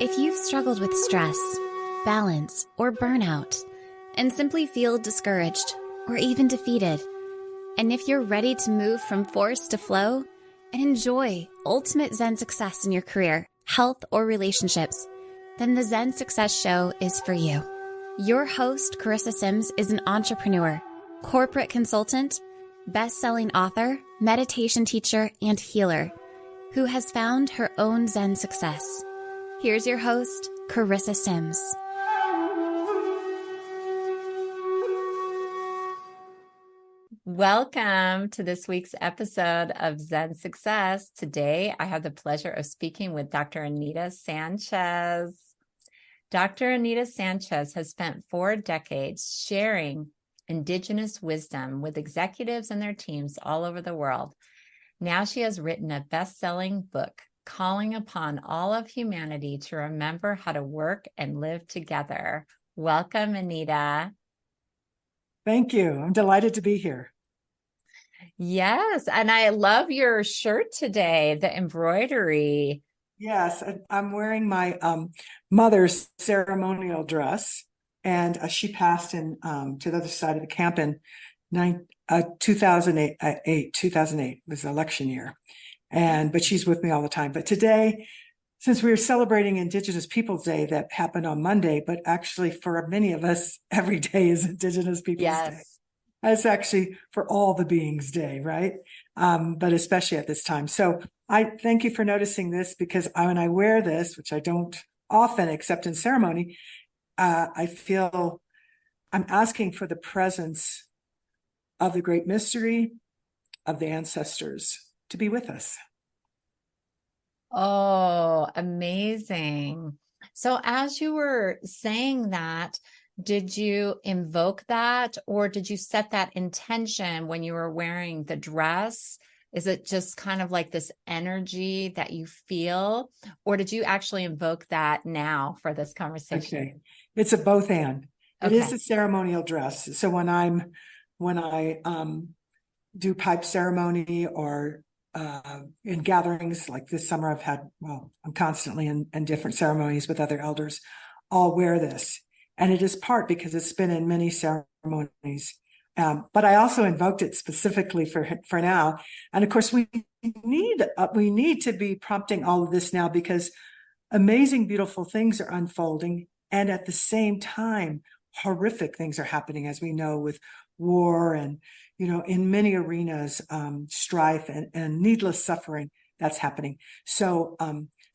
If you've struggled with stress, balance, or burnout, and simply feel discouraged or even defeated, and if you're ready to move from force to flow and enjoy ultimate Zen success in your career, health, or relationships, then the Zen Success Show is for you. Your host, Carissa Sims, is an entrepreneur, corporate consultant, best-selling author, meditation teacher, and healer who has found her own Zen success. Here's your host, Carissa Sims. Welcome to this week's episode of Zen Success. Today, I have the pleasure of speaking with Dr. Anita Sanchez. Dr. Anita Sanchez has spent 4 decades sharing indigenous wisdom with executives and their teams all over the world. Now she has written a best-selling book calling upon all of humanity to remember how to work and live together. Welcome, Anita. Thank you. I'm delighted to be here. Yes, and I love your shirt today, the embroidery. Yes, I'm wearing my mother's ceremonial dress, and she passed in to the other side of the camp in 2008 was the election year, but she's with me all the time. But today, since we were celebrating Indigenous Peoples Day, that happened on Monday, but actually for many of us, every day is Indigenous Peoples Day. It's actually for all the beings day, right? But especially at this time. So I thank you for noticing this, because when I wear this, which I don't often except in ceremony, I feel I'm asking for the presence of the great mystery of the ancestors to be with us. Oh, amazing. So as you were saying that, did you invoke that, or did you set that intention when you were wearing the dress? Is it just kind of like this energy that you feel, or did you actually invoke that now for this conversation? Okay. It's a both and. It Okay. is a ceremonial dress. So when I do pipe ceremony or in gatherings like this summer, I'm constantly in different ceremonies with other elders. I'll wear this. And it is part because it's been in many ceremonies. But I also invoked it specifically for now. And of course, we need to be prompting all of this now, because amazing, beautiful things are unfolding. And at the same time, horrific things are happening, as we know, with war and, in many arenas, strife and needless suffering that's happening. So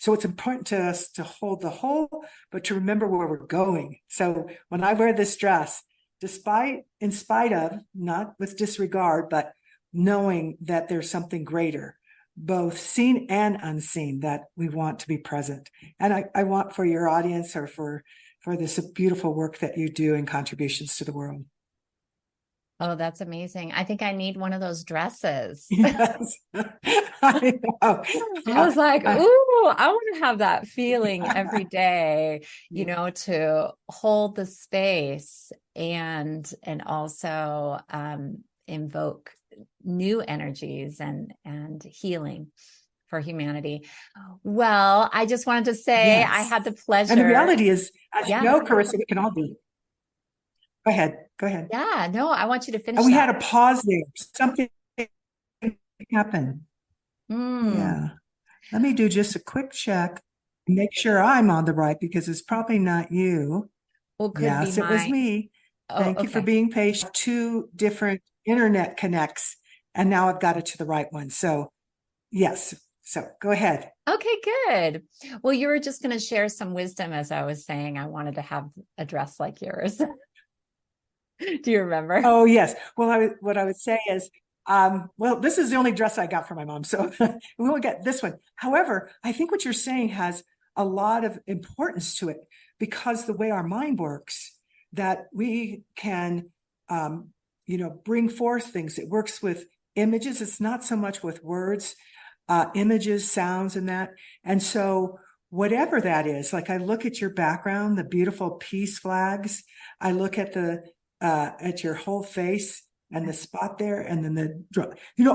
it's important to us to hold the whole, but to remember where we're going. So when I wear this dress, in spite of, not with disregard, but knowing that there's something greater, both seen and unseen, that we want to be present. And I want for your audience, or for this beautiful work that you do and contributions to the world. Oh, that's amazing. I think I need one of those dresses. Yes. I know. I was like, ooh, I want to have that feeling every day, to hold the space and also invoke new energies and healing for humanity. Well, I just wanted to say I had the pleasure. And the reality is, as you know, Carissa, we can all do. Go ahead. Yeah, no, I want you to finish. And we had a pause there. Something happened. Yeah. Let me do just a quick check and make sure I'm on the right, because it's probably not you. Well, yes, it was me. Thank you for being patient. 2 different internet connects, and now I've got it to the right one. So yes. So go ahead. Okay, good. Well, you were just going to share some wisdom, as I was saying. I wanted to have a dress like yours. Do you remember? Oh, yes. Well, what I would say is, this is the only dress I got from my mom, so we won't get this one. However, I think what you're saying has a lot of importance to it, because the way our mind works, that we can, bring forth things. It works with images. It's not so much with words, images, sounds, and that. And so whatever that is, like I look at your background, the beautiful peace flags. I look at at your whole face and the spot there, and then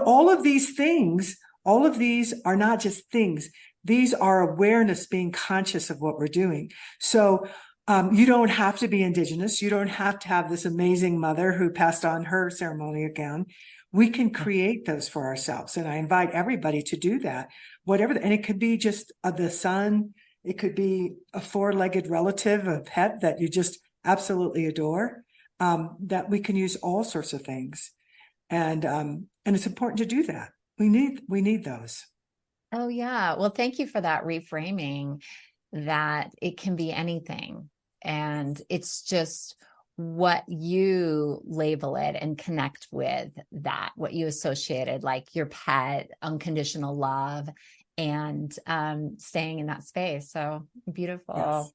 all of these things, all of these are not just things. These are awareness, being conscious of what we're doing. So you don't have to be indigenous. You don't have to have this amazing mother who passed on her ceremonial gown. We can create those for ourselves. And I invite everybody to do that, whatever. And it could be just the sun. It could be a four-legged relative, a pet that you just absolutely adore, that we can use all sorts of things. And it's important to do that. We need those. Oh, yeah. Well, thank you for that reframing, that it can be anything. And it's just what you label it and connect with that, what you associated, like your pet, unconditional love, and staying in that space. So beautiful. Yes.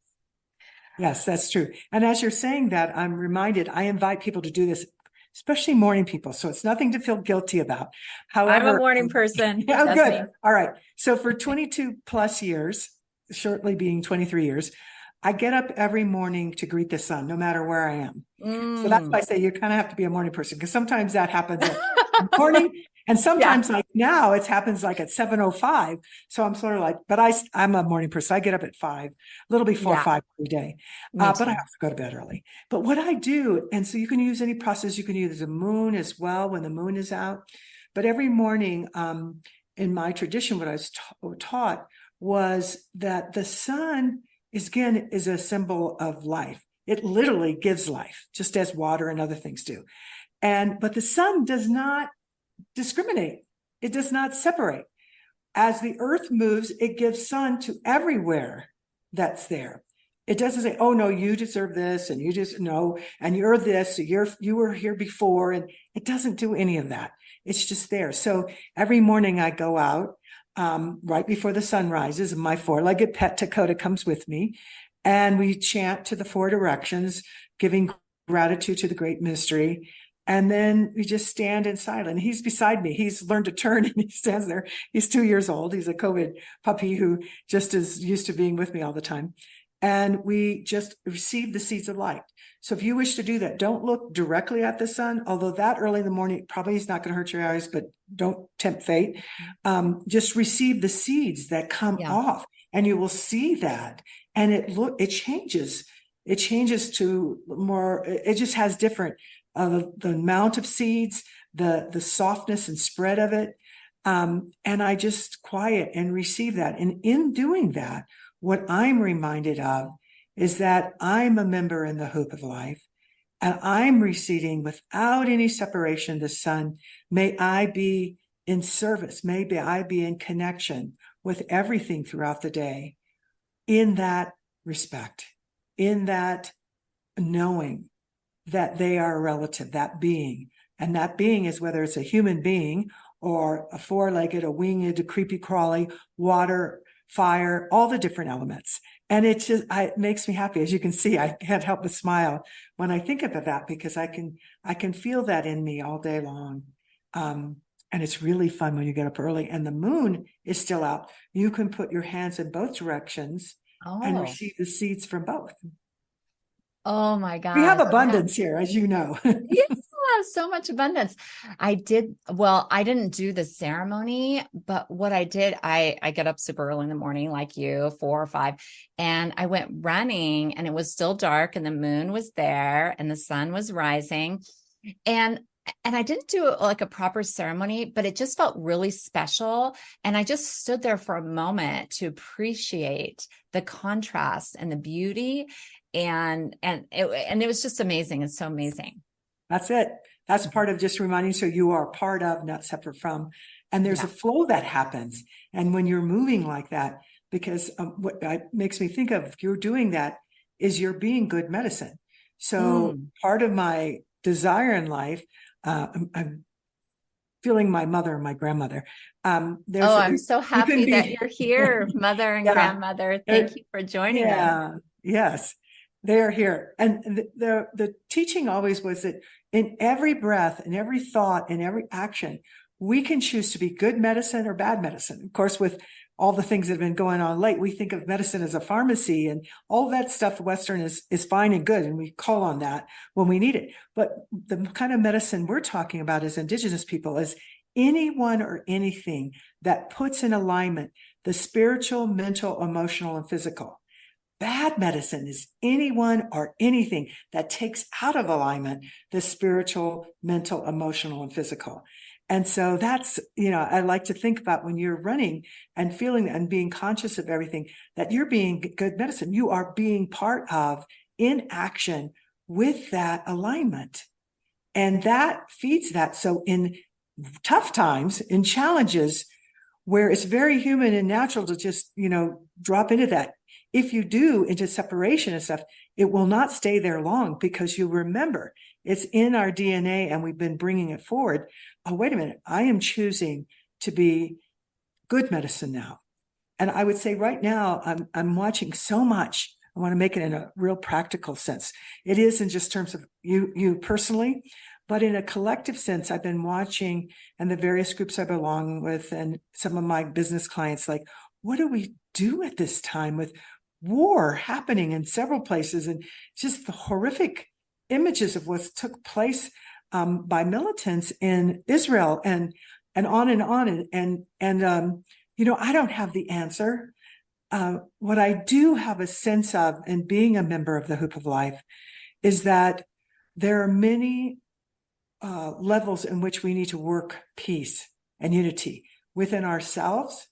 Yes, that's true. And as you're saying that, I'm reminded, I invite people to do this, especially morning people. So it's nothing to feel guilty about. However, I'm a morning person. Oh, good. Me. All right. So for 22 plus years, shortly being 23 years, I get up every morning to greet the sun, no matter where I am. So that's why I say you kind of have to be a morning person, because sometimes that happens in the morning. And sometimes like now it happens like at 7:05. So I'm sort of like, but I'm a morning person. I get up at 5, a little before 5 every day. But I have to go to bed early. But what I do, and so you can use any process, you can use the moon as well when the moon is out. But every morning in my tradition, what I was taught was that the sun is a symbol of life. It literally gives life, just as water and other things do. But the sun does not discriminate. It does not separate. As the earth moves, it gives sun to everywhere that's there. It doesn't say, oh no, you deserve this, and you just no, and you're this, you were here before, and it doesn't do any of that. It's just there. So every morning I go out right before the sun rises, and my four-legged pet Dakota comes with me, and we chant to the 4 directions, giving gratitude to the great mystery. And then we just stand in silence. He's beside me. He's learned to turn, and he stands there. He's 2 years old. He's a COVID puppy who just is used to being with me all the time. And we just receive the seeds of light. So if you wish to do that, don't look directly at the sun, although that early in the morning probably is not going to hurt your eyes, but don't tempt fate. Just receive the seeds that come off, and you will see that. And it changes. It changes to more, it just has different, the amount of seeds, the softness and spread of it. And I just quiet and receive that. And in doing that, what I'm reminded of is that I'm a member in the hoop of life, and I'm receiving without any separation the sun. May I be in service. Maybe I be in connection with everything throughout the day, in that respect, in that knowing that they are a relative, that being. And that being is whether it's a human being or a four-legged, a winged, a creepy crawly, water, fire, all the different elements. And it makes me happy. As you can see, I can't help but smile when I think about that, because I can feel that in me all day long. And it's really fun when you get up early and the moon is still out. You can put your hands in both directions and receive the seeds from both. Oh my God. We have abundance here, as you know. Yeah, so much abundance. I didn't do the ceremony, but what I did, I get up super early in the morning, like you, 4 or 5, and I went running, and it was still dark, and the moon was there, and the sun was rising. And I didn't do like a proper ceremony, but it just felt really special. And I just stood there for a moment to appreciate the contrast and the beauty. And it was just amazing. It's so amazing. That's it. That's part of just reminding. So you are part of, not separate from. And there's a flow that happens. And when you're moving like that, because what makes me think of you're doing that is you're being good medicine. So part of my desire in life, I'm feeling my mother and my grandmother. I'm so happy that you're here, mother and grandmother. Thank you for joining us. Yes, they are here. And the teaching always was that in every breath, in every thought, in every action, we can choose to be good medicine or bad medicine. Of course, with all the things that have been going on late, we think of medicine as a pharmacy, and all that stuff Western is fine and good, and we call on that when we need it. But the kind of medicine we're talking about as indigenous people is anyone or anything that puts in alignment the spiritual, mental, emotional, and physical. Bad medicine is anyone or anything that takes out of alignment the spiritual, mental, emotional, and physical. And so that's, I like to think about when you're running and feeling and being conscious of everything, that you're being good medicine. You are being part of, in action with that alignment. And that feeds that. So in tough times, in challenges where it's very human and natural to just, drop into that. If you do into separation and stuff, it will not stay there long, because you remember it's in our DNA and we've been bringing it forward. Oh, wait a minute. I am choosing to be good medicine now. And I would say right now, I'm watching so much. I want to make it in a real practical sense. It is in just terms of you personally, but in a collective sense, I've been watching, and the various groups I belong with and some of my business clients, like, what do we do at this time with war happening in several places, and just the horrific images of what took place by militants in Israel, and on and on. I don't have the answer. What I do have a sense of, in being a member of the Hoop of Life, is that there are many levels in which we need to work peace and unity within ourselves.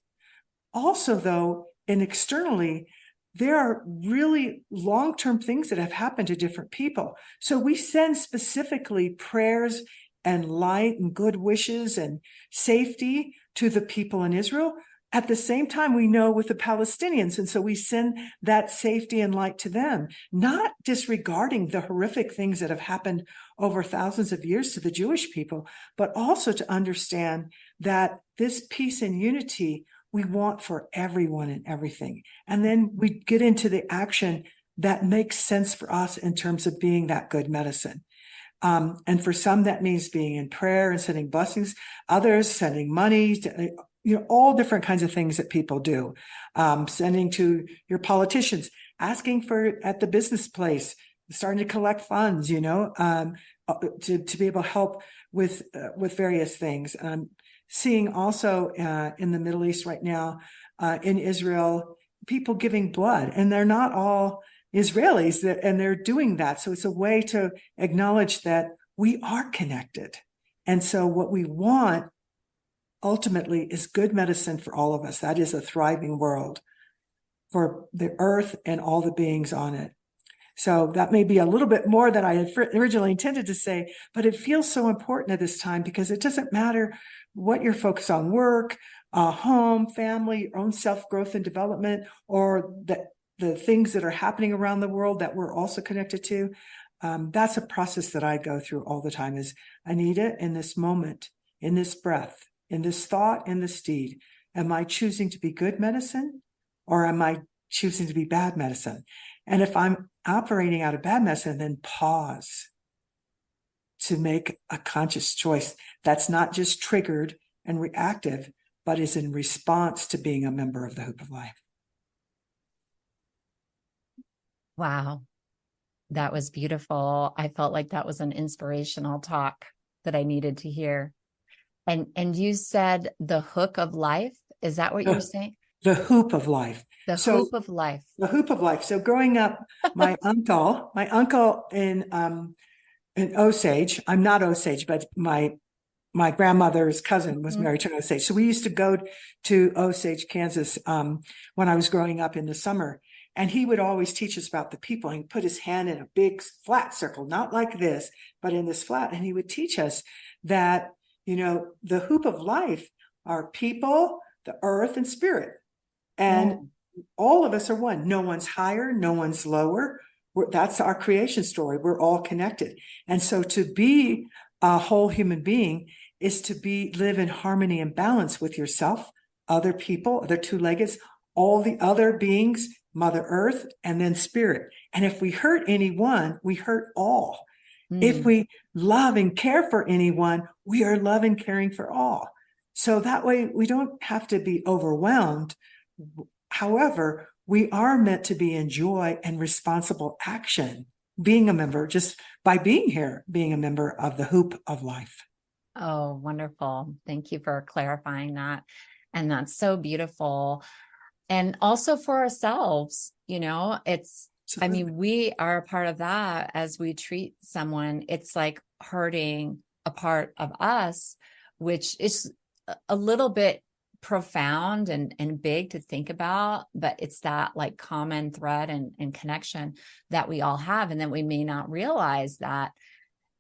Also, though, and externally, there are really long-term things that have happened to different people. So we send specifically prayers and light and good wishes and safety to the people in Israel. At the same time, we know with the Palestinians, and so we send that safety and light to them, not disregarding the horrific things that have happened over thousands of years to the Jewish people, but also to understand that this peace and unity we want for everyone and everything. And then we get into the action that makes sense for us in terms of being that good medicine. And for some, that means being in prayer and sending blessings, others sending money, all different kinds of things that people do. Sending to your politicians, asking for at the business place, starting to collect funds, to be able to help with various things. Seeing also in the Middle East right now, in Israel, people giving blood, and they're not all Israelis, and they're doing that. So it's a way to acknowledge that we are connected. And so what we want ultimately is good medicine for all of us. That is a thriving world for the earth and all the beings on it. So that may be a little bit more than I had originally intended to say, but it feels so important at this time, because it doesn't matter what you're focused on, work, home, family, your own self-growth and development, or the things that are happening around the world that we're also connected to. That's a process that I go through all the time. Is, Anita, in this moment, in this breath, in this thought, in this deed, am I choosing to be good medicine, or am I choosing to be bad medicine? And if I'm operating out of bad medicine, then pause to make a conscious choice that's not just triggered and reactive, but is in response to being a member of the Hoop of Life. Wow. That was beautiful. I felt like that was an inspirational talk that I needed to hear. And you said the hook of life. Is that what you're saying? The Hoop of Life. The Hoop of Life. The Hoop of Life. So growing up, my uncle in Osage, I'm not Osage, but my grandmother's cousin was married to Osage. So we used to go to Osage, Kansas, when I was growing up in the summer. And he would always teach us about the people. He'd put his hand in a big flat circle, not like this, but in this flat. And he would teach us that, the Hoop of Life are people, the earth, and spirit. And all of us are one. No one's higher, no one's lower. That's our creation story. We're all connected. And so to be a whole human being is to live in harmony and balance with yourself, other people, other two-leggeds, all the other beings, Mother Earth, and then spirit. And if we hurt anyone, we hurt all. If we love and care for anyone, we are love and caring for all. So that way we don't have to be overwhelmed. However, we are meant to be in joy and responsible action, being a member, just by being here, being a member of the Hoop of Life. Oh, wonderful. Thank you for clarifying that. And that's so beautiful. And also for ourselves, I Absolutely. mean, we are a part of that as we treat someone. It's like hurting a part of us, which is a little bit profound and big to think about, but it's that like common thread and connection that we all have. And then we may not realize that.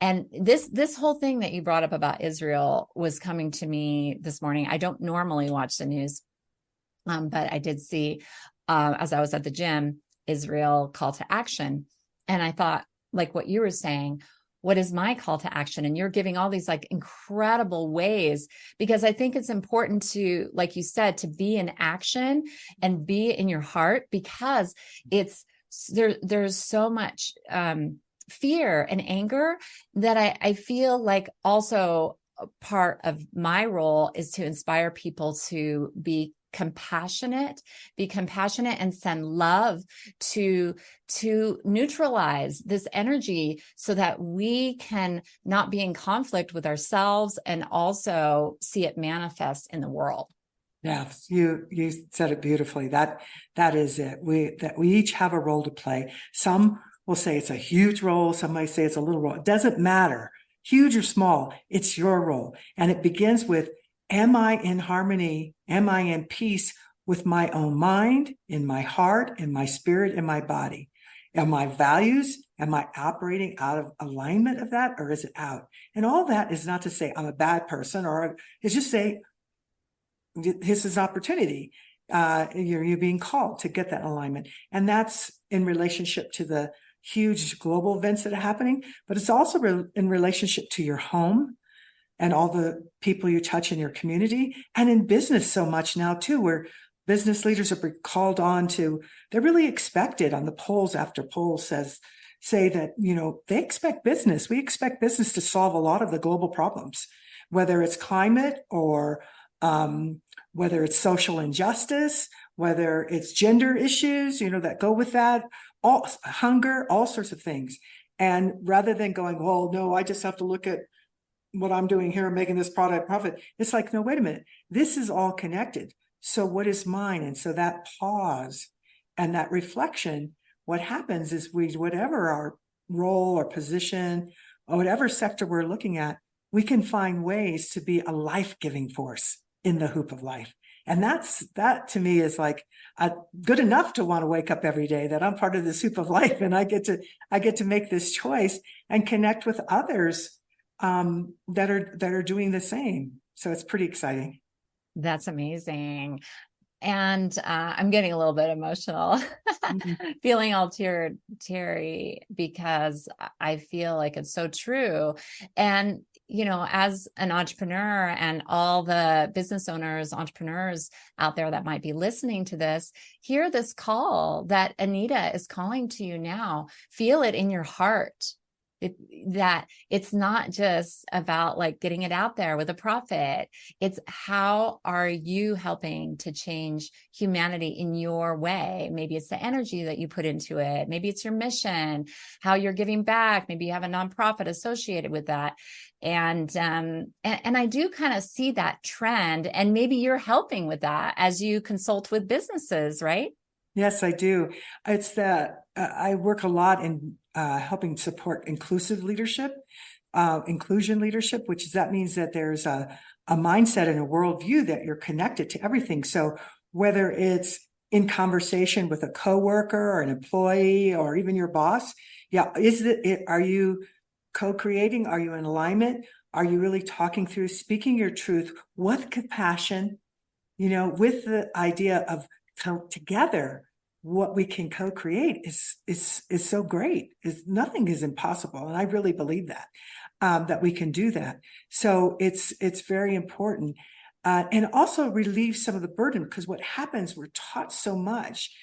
And this whole thing that you brought up about Israel was coming to me this morning. I don't normally watch the news, but I did see, as I was at the gym, Israel call to action. And I thought, like what you were saying, what is my call to action? And you're giving all these like incredible ways, because I think it's important to, like you said, to be in action and be in your heart, because there's so much fear and anger that I feel like also a part of my role is to inspire people to be compassionate and send love to neutralize this energy so that we can not be in conflict with ourselves and also see it manifest in the world. Yes, you said it beautifully. That is it. We each have a role to play. Some will say it's a huge role. Some might say it's a little role. It doesn't matter, huge or small. It's your role, and it begins with: am I in harmony? Am I in peace with my own mind, in my heart, in my spirit, in my body? Am my values? Am I operating out of alignment of that, or is it out? And all that is not to say I'm a bad person, or it's just say, this is opportunity. You're being called to get that alignment. And that's in relationship to the huge global events that are happening, but it's also in relationship to your home and all the people you touch in your community, and in business so much now too, where business leaders are called on to, they're really expected on the polls after polls say that, they expect business. We expect business to solve a lot of the global problems, whether it's climate or whether it's social injustice, whether it's gender issues, that go with that, all hunger, all sorts of things. And rather than going, well, no, I just have to look at what I'm doing here, making this product profit. It's like, no, wait a minute. This is all connected. So what is mine? And so that pause and that reflection, what happens is whatever our role or position or whatever sector we're looking at, we can find ways to be a life-giving force in the hoop of life. And that to me is like good enough to want to wake up every day that I'm part of this hoop of life, and I get to make this choice and connect with others that are doing the same. So it's pretty exciting. That's amazing. And I'm getting a little bit emotional, feeling all teary, because I feel like it's so true. And, as an entrepreneur and all the business owners, entrepreneurs out there that might be listening to this, hear this call that Anita is calling to you now. Feel it in your heart. That it's not just about like getting it out there with a profit. It's how are you helping to change humanity in your way? Maybe it's the energy that you put into it. Maybe it's your mission, how you're giving back. Maybe you have a nonprofit associated with that. And I do kind of see that trend, and maybe you're helping with that as you consult with businesses, right? Yes, I do. It's that I work a lot in helping support inclusive leadership, inclusion leadership, that means that there's a mindset and a worldview that you're connected to everything. So whether it's in conversation with a coworker or an employee or even your boss, are you co-creating? Are you in alignment? Are you really talking through, speaking your truth with compassion, with the idea of together? What we can co-create is so great. Nothing is impossible, and I really believe that we can do that. So it's very important, and also relieve some of the burden, because what happens, we're taught so much.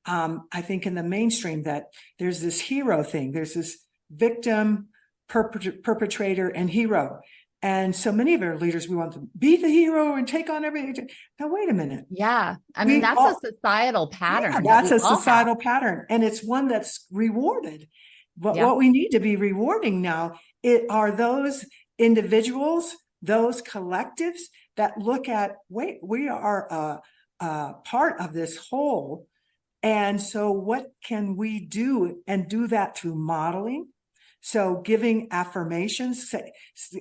I think in the mainstream that there's this hero thing. There's this victim, perpetrator, and hero. And so many of our leaders, we want to be the hero and take on everything. Now, wait a minute. Yeah. I mean, that's a societal pattern. Yeah, that's a societal pattern. And it's one that's rewarded. But what we need to be rewarding now are those individuals those collectives that look at, wait, we are a part of this whole. And so what can we do, and do that through modeling? So giving affirmations,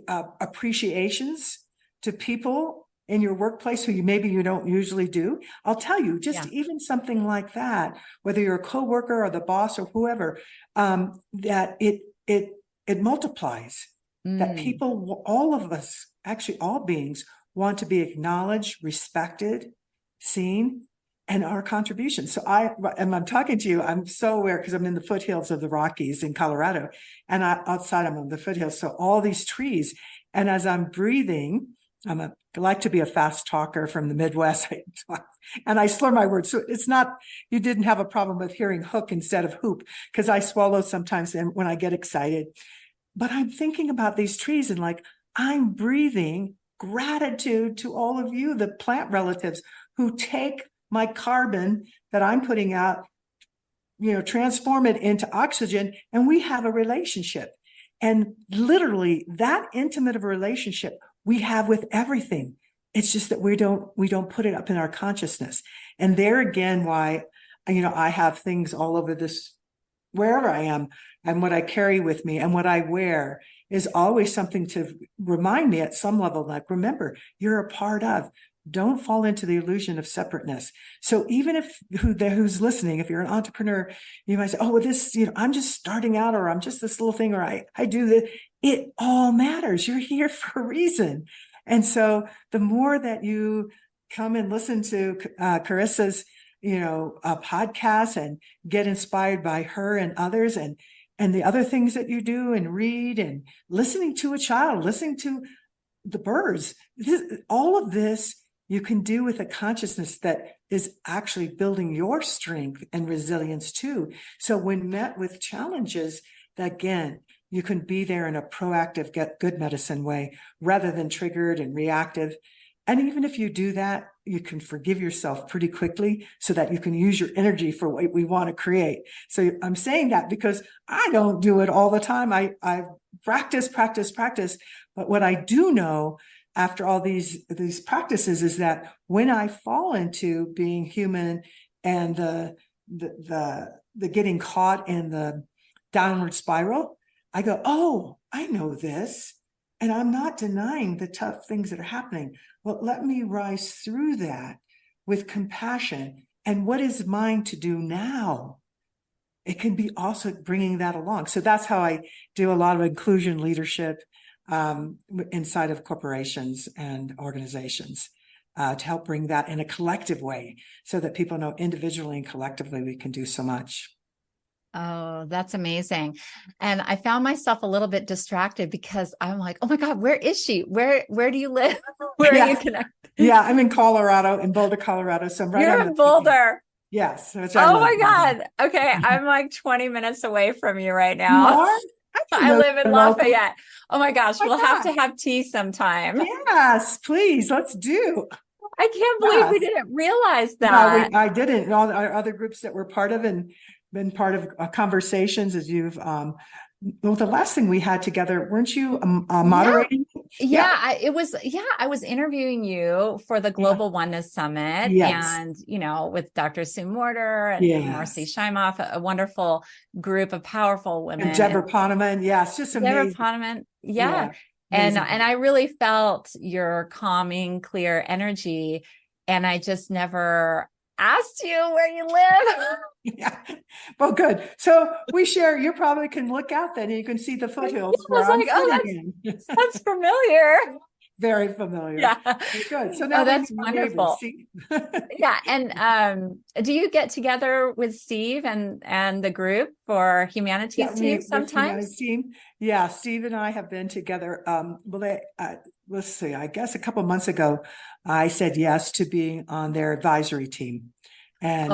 appreciations to people in your workplace who you don't usually do. I'll tell you, just even something like that, whether you're a coworker or the boss or whoever, that it multiplies. That people, all of us, actually all beings, want to be acknowledged, respected, seen, and our contribution. So I'm talking to you, I'm so aware, because I'm in the foothills of the Rockies in Colorado, and outside I'm on the foothills. So all these trees, and as I'm breathing, I like to be a fast talker from the Midwest, and I slur my words. So it's not, you didn't have a problem with hearing hook instead of hoop, because I swallow sometimes and when I get excited. But I'm thinking about these trees, and like, I'm breathing gratitude to all of you, the plant relatives, who take my carbon that I'm putting out, transform it into oxygen, and we have a relationship. And literally that intimate of a relationship we have with everything. It's just that we don't put it up in our consciousness. And there again, why, I have things all over this, wherever I am, and what I carry with me and what I wear is always something to remind me at some level, like, remember, you're a part of. Don't fall into the illusion of separateness. So even if who's listening, if you're an entrepreneur, you might say, oh, well, this, I'm just starting out, or I'm just this little thing, or I do this. It all matters. You're here for a reason. And so the more that you come and listen to Carissa's, podcast, and get inspired by her and others, and the other things that you do, and read, and listening to a child, listening to the birds, all of this you can do with a consciousness that is actually building your strength and resilience too. So when met with challenges, again, you can be there in a proactive, get good medicine way, rather than triggered and reactive. And even if you do that, you can forgive yourself pretty quickly, so that you can use your energy for what we want to create. So I'm saying that because I don't do it all the time. I practice. But what I do know after all these practices is that when I fall into being human and the getting caught in the downward spiral, I go, oh, I know this. And I'm not denying the tough things that are happening. Well, let me rise through that with compassion. And what is mine to do now? It can be also bringing that along. So that's how I do a lot of inclusion leadership inside of corporations and organizations, to help bring that in a collective way, so that people know individually and collectively we can do so much. Oh, that's amazing. And I found myself a little bit distracted because I'm like, oh my God, where is she? Where do you live? Where are you connected? Yeah, I'm in Colorado, in Boulder, Colorado. So I'm right You're in Boulder. Yes. Which Oh my God. Okay. I'm like 20 minutes away from you right now. You are? I live in Lafayette. Oh my gosh. We'll have to have tea sometime. Yes, please. Let's do. I can't believe we didn't realize that. No, I didn't. All our other groups that we're part of and been part of conversations, as you've, well, the last thing we had together, weren't you moderating? I was interviewing you for the Global Oneness Summit, and, with Dr. Sue Morter and Marcy Scheimoff, a wonderful group of powerful women. And Deborah Poneman. Yeah, it's just amazing. Deborah Poneman. Yeah. And I really felt your calming, clear energy. And I just never asked you where you live. Yeah. Well, good. So we share, you probably can look out then and you can see the foothills. I was like, oh, that's familiar. Very familiar. Yeah. Good. So now that's wonderful. Yeah. And do you get together with Steve and the group for Humanity's Team sometimes? Yeah. Steve and I have been together. Let's see, I guess a couple of months ago, I said yes to being on their advisory team. And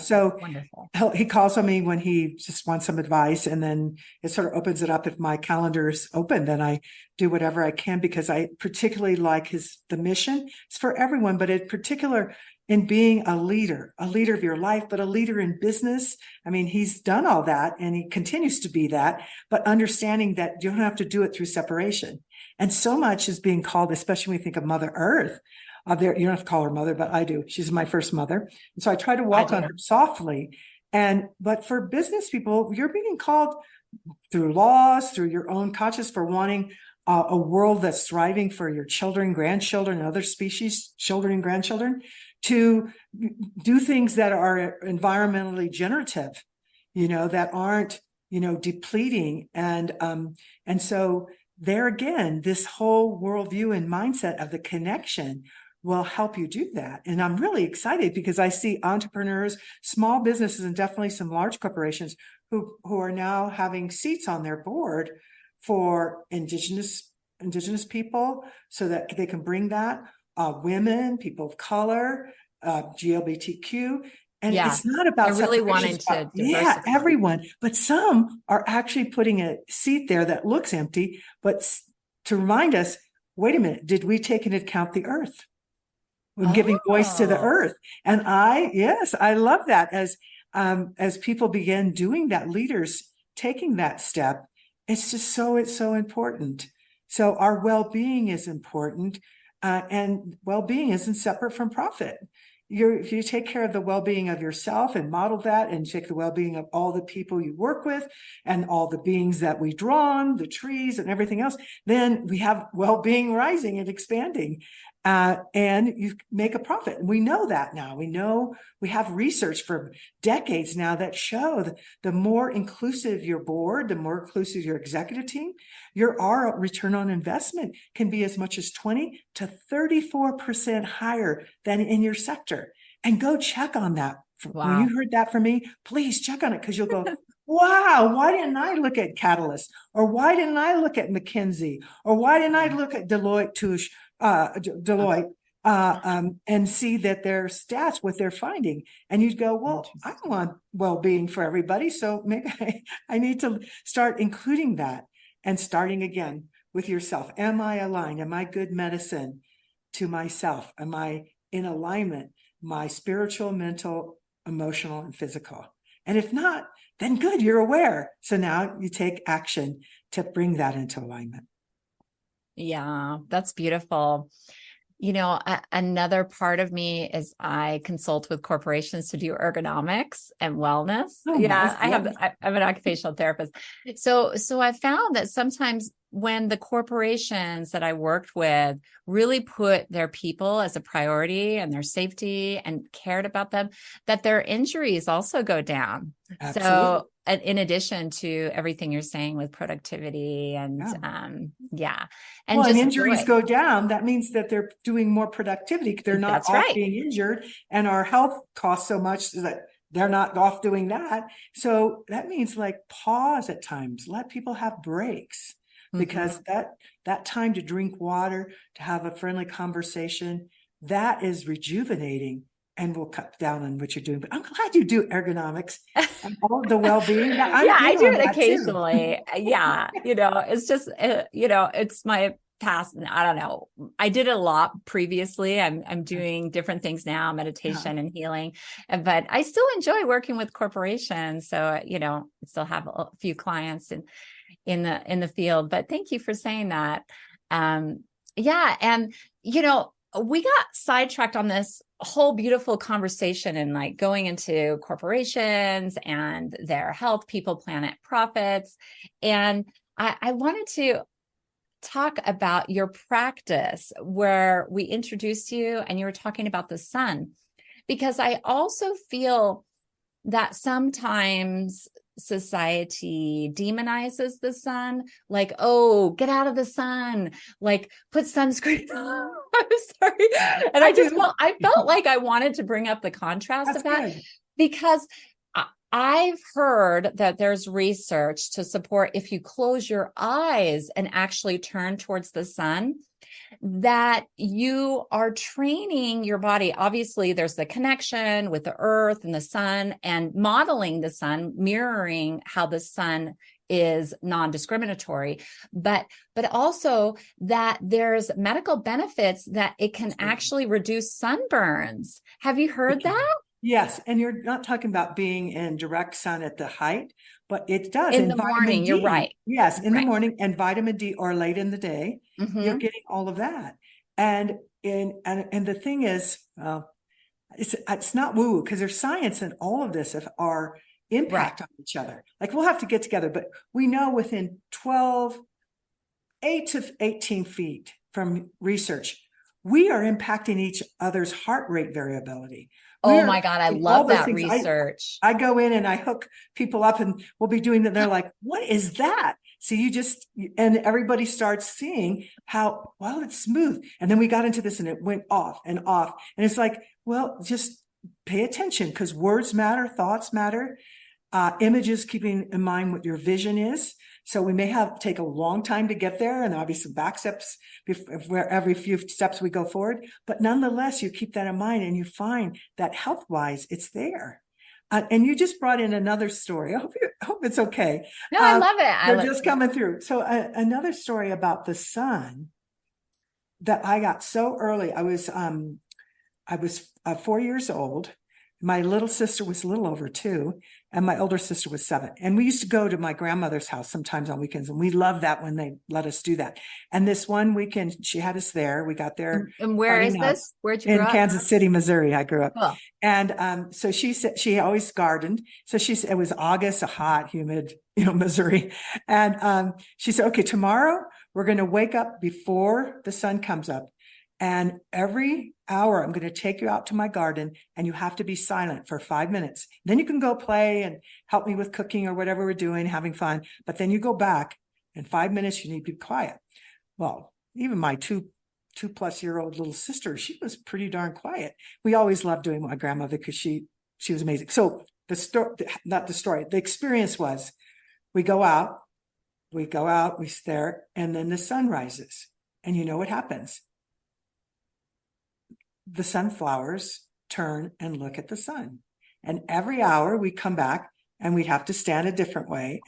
so wonderful. He calls on me when he just wants some advice, and then it sort of opens it up. If my calendar is open, then I do whatever I can, because I particularly like the mission. It's for everyone, but in particular in being a leader of your life, but a leader in business. I mean, he's done all that and he continues to be that, but understanding that you don't have to do it through separation. And so much is being called, especially when we think of Mother Earth. You don't have to call her mother, but I do. She's my first mother. And so I try to walk on her softly. But for business people, you're being called through laws, through your own conscience, for wanting a world that's thriving for your children, grandchildren, and other species, children and grandchildren, to do things that are environmentally generative, that aren't, depleting. And so there again, this whole worldview and mindset of the connection will help you do that. And I'm really excited because I see entrepreneurs, small businesses, and definitely some large corporations who are now having seats on their board for indigenous people, so that they can bring that, women, people of color, GLBTQ. And it's not about really wanting to diversify. Everyone, but some are actually putting a seat there that looks empty, but to remind us, wait a minute, did we take into account the earth? We're giving voice to the earth. And I love that as people begin doing that, leaders taking that step. It's so important. So our well-being is important, and well-being isn't separate from profit. If you take care of the well-being of yourself and model that, and take the well-being of all the people you work with and all the beings that we draw on, the trees and everything else, then we have well-being rising and expanding. And you make a profit. We know that now. We have research for decades now that show the more inclusive your board, the more inclusive your executive team, your return on investment can be as much as 20 to 34% higher than in your sector. And go check on that. Wow. When you heard that from me, please check on it, because you'll go, wow, why didn't I look at Catalyst? Or why didn't I look at McKinsey? Or why didn't I look at Deloitte and see that their stats, what they're finding? And you'd go, well, I want well-being for everybody, so maybe I need to start including that, and starting again with yourself. Am I aligned? Am I good medicine to myself? Am I in alignment, my spiritual, mental, emotional, and physical? And if not, then good, you're aware. So now you take action to bring that into alignment. Yeah, that's beautiful. Another part of me is I consult with corporations to do ergonomics and wellness. Oh, nice. I'm an occupational therapist. So I found that sometimes when the corporations that I worked with really put their people as a priority and their safety and cared about them, that their injuries also go down. Absolutely. So in addition to everything you're saying with productivity and And injuries go down, that means that they're doing more productivity. They're not being injured, and our health costs so much that they're not off doing that. So that means pause at times, let people have breaks, because that time to drink water, to have a friendly conversation, that is rejuvenating. And we'll cut down on what you're doing. But I'm glad you do ergonomics and all the well-being. I do it occasionally. It's just, it's my past. I don't know. I did a lot previously. I'm doing different things now, meditation and healing, but I still enjoy working with corporations. So, I still have a few clients in the field, but thank you for saying that. We got sidetracked on this whole beautiful conversation and going into corporations and their health, people, planet, profits. And I wanted to talk about your practice, where we introduced you and you were talking about the sun, because I also feel that sometimes society demonizes the sun, oh, get out of the sun, put sunscreen on. I'm sorry. And I felt like I wanted to bring up the contrast of that, because I've heard that there's research to support, if you close your eyes and actually turn towards the sun, that you are training your body. Obviously, there's the connection with the earth and the sun, and modeling the sun, mirroring how the sun is non-discriminatory, but also that there's medical benefits, that it can actually reduce sunburns. Have you heard that? Yes. And you're not talking about being in direct sun at the height, but it does. In And the vitamin morning, D, you're right. yes, in the Right. morning, and vitamin D or late in the day, you're Mhm. getting all of that. And the thing is, it's not woo because there's science in all of this of our impact on each other. Like we'll have to get together, but we know within 8 to 18 feet from research, we are impacting each other's heart rate variability. Oh my God, I All love those that things. research. I go in and I hook people up and we'll be doing that. They're like, what is that? So and everybody starts seeing how, well, it's smooth. And then we got into this and it went off and off. And it's like, well, just pay attention because words matter, thoughts matter, images, keeping in mind what your vision is. So we may take a long time to get there, and there'll be some back steps where every few steps we go forward. But nonetheless, you keep that in mind, and you find that health-wise, it's there. And you just brought in another story. I hope it's okay. No, I love it. They're just coming through. So another story about the sun that I got so early. I was 4 years old. My little sister was a little over 2, and my older sister was 7. And we used to go to my grandmother's house sometimes on weekends, and we loved that when they let us do that. And this one weekend, she had us there. We got there. And where is this? Where'd you grow up? In Kansas City, Missouri. I grew up. Cool. And so she said she always gardened. So she said it was August, a hot, humid, Missouri. And she said, okay, tomorrow we're going to wake up before the sun comes up. And every hour, I'm going to take you out to my garden and you have to be silent for 5 minutes. Then you can go play and help me with cooking or whatever we're doing, having fun. But then you go back in 5 minutes, you need to be quiet. Well, even my two-plus-year-old little sister, she was pretty darn quiet. We always loved doing my grandmother because she was amazing. So the experience was we go out, we stare, and then the sun rises. And you know what happens? The sunflowers turn and look at the sun. And every hour we come back and we'd have to stand a different way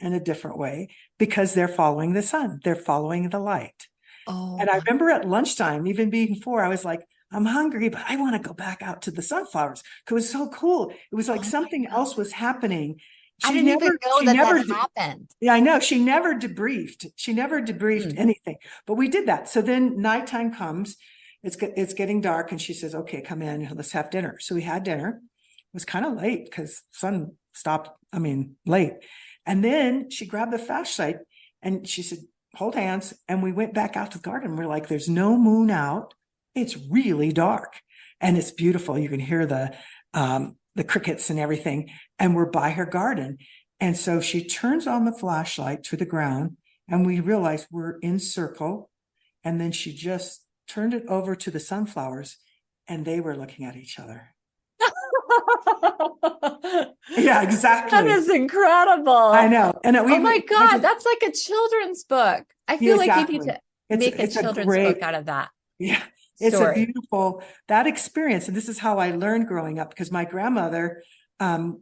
because they're following the sun. They're following the light. Oh. And I remember at lunchtime, even being 4, I was like, I'm hungry, but I want to go back out to the sunflowers because it was so cool. It was like something else was happening. I didn't even know that happened. Yeah, I know. She never debriefed. Anything, but we did that. So then nighttime comes. It's getting dark, and she says, okay, come in, let's have dinner. So we had dinner. It was kind of late because sun stopped, late. And then she grabbed the flashlight and she said, hold hands. And we went back out to the garden. We're like, there's no moon out. It's really dark and it's beautiful. You can hear the crickets and everything. And we're by her garden. And so she turns on the flashlight to the ground and we realize we're in circle. And then she just turned it over to the sunflowers and they were looking at each other. Yeah, exactly. That is incredible. I know. And oh my God, that's like a children's book. I feel like you need to make a children's book out of that. Yeah. It's a beautiful, that experience. And this is how I learned growing up because my grandmother, I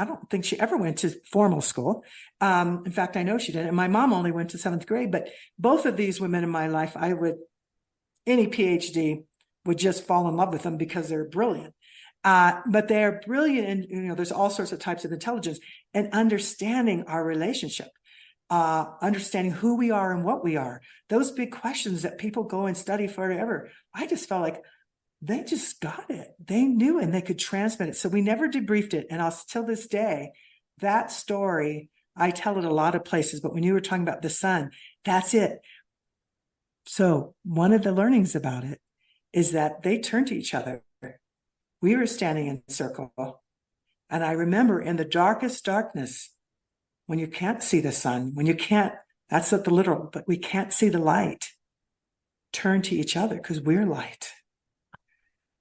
don't think she ever went to formal school. In fact, I know she didn't. And my mom only went to 7th grade, but both of these women in my life, any PhD would just fall in love with them because they're brilliant. But they're brilliant. And, there's all sorts of types of intelligence and understanding our relationship, understanding who we are and what we are. Those big questions that people go and study forever. I just felt like they just got it. They knew and they could transmit it. So we never debriefed it. And till this day, that story, I tell it a lot of places, but when you were talking about the sun, that's it. So one of the learnings about it is that they turned to each other. We were standing in a circle. And I remember in the darkest darkness, when you can't see the sun, that's not the literal, but we can't see the light, turn to each other because we're light.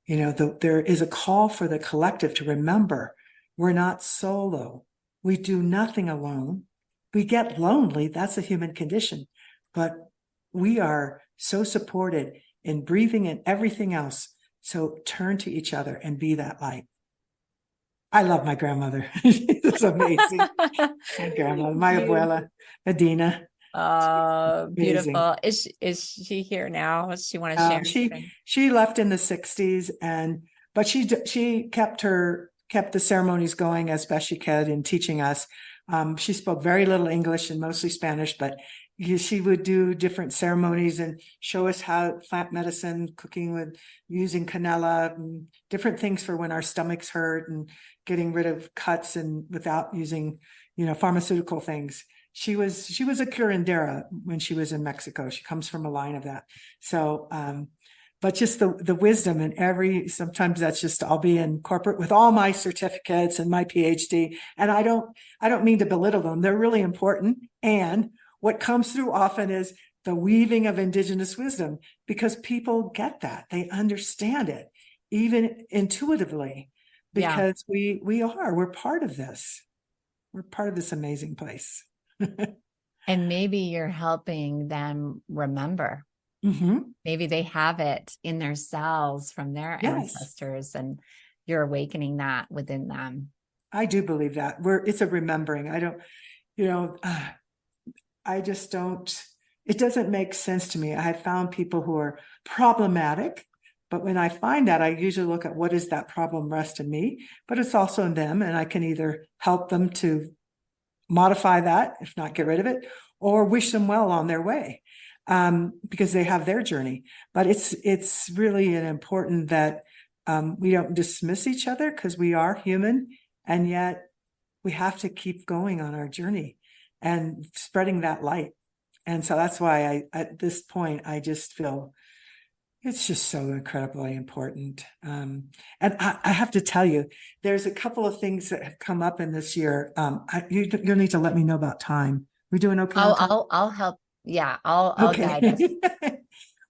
There is a call for the collective to remember we're not solo. We do nothing alone. We get lonely. That's a human condition. But we are so supported in breathing and everything else. So turn to each other and be that light. I love my grandmother. She's amazing. My grandmother, my abuela, Medina. Beautiful. Is she here now? Does she want to share? She left in the 60s, but she kept kept the ceremonies going as best she could in teaching us. She spoke very little English and mostly Spanish, but she would do different ceremonies and show us how plant medicine, cooking with using canela, and different things for when our stomachs hurt, and getting rid of cuts and without using, pharmaceutical things. She was a curandera when she was in Mexico. She comes from a line of that. So, but just the wisdom and sometimes that's just, I'll be in corporate with all my certificates and my PhD. And I don't mean to belittle them. They're really important. And what comes through often is the weaving of indigenous wisdom, because people get that. They understand it, even intuitively, because we're part of this. We're part of this amazing place. And maybe you're helping them remember. Mm-hmm. Maybe they have it in their cells from their ancestors, and you're awakening that within them. I do believe that. It's a remembering. I just don't, it doesn't make sense to me. I have found people who are problematic, but when I find that, I usually look at what is that problem rest in me, but it's also in them. And I can either help them to modify that, if not get rid of it, or wish them well on their way, because they have their journey. But it's really important that we don't dismiss each other, because we are human, and yet we have to keep going on our journey and spreading that light. And so that's why at this point, I just feel it's just so incredibly important. And I have to tell you, there's a couple of things that have come up in this year. You'll need to let me know about time. We doing okay? I'll help. Yeah, I'll guide us.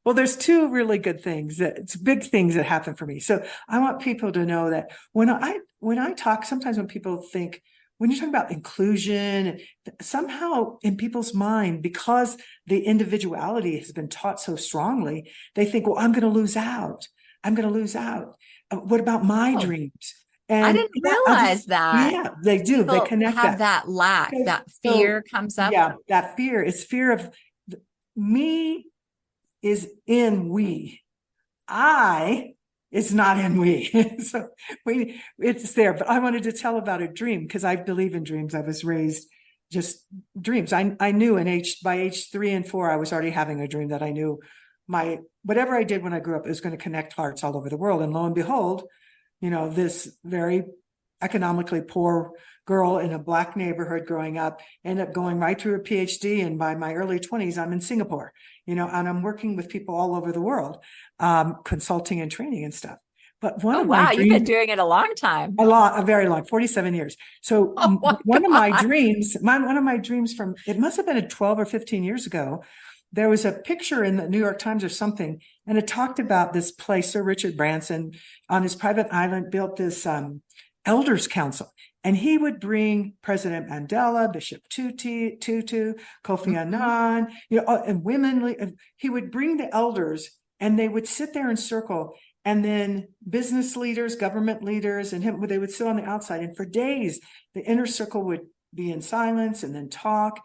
Well, there's two really good things it's big things that happen for me. So I want people to know that when I talk, sometimes when people think, when you're talking about inclusion, somehow in people's mind, because the individuality has been taught so strongly, they think, well, I'm going to lose out. I'm going to lose out. What about my dreams? And I didn't realize that. Yeah, they do. People they connect have that lack, because, that fear comes up. Yeah, that fear. It's fear of me is in we. I is not in we. So it's there. But I wanted to tell about a dream, because I believe in dreams. I was raised just dreams. I knew by age 3 and 4, I was already having a dream that I knew whatever I did when I grew up, it was going to connect hearts all over the world. And lo and behold, this very economically poor girl in a Black neighborhood growing up ended up going right through a PhD. And by my early 20s, I'm in Singapore, and I'm working with people all over the world, consulting and training and stuff. But you've been doing it a long time. A very long, 47 years. So one of my dreams from, it must have been 12 or 15 years ago, there was a picture in the New York Times or something, and it talked about this place. Sir Richard Branson on his private island built this elders council, and he would bring President Mandela, Bishop Tutu, Kofi Annan, and women. He would bring the elders, and they would sit there in circle, and then business leaders, government leaders, and him, they would sit on the outside, and for days the inner circle would be in silence and then talk.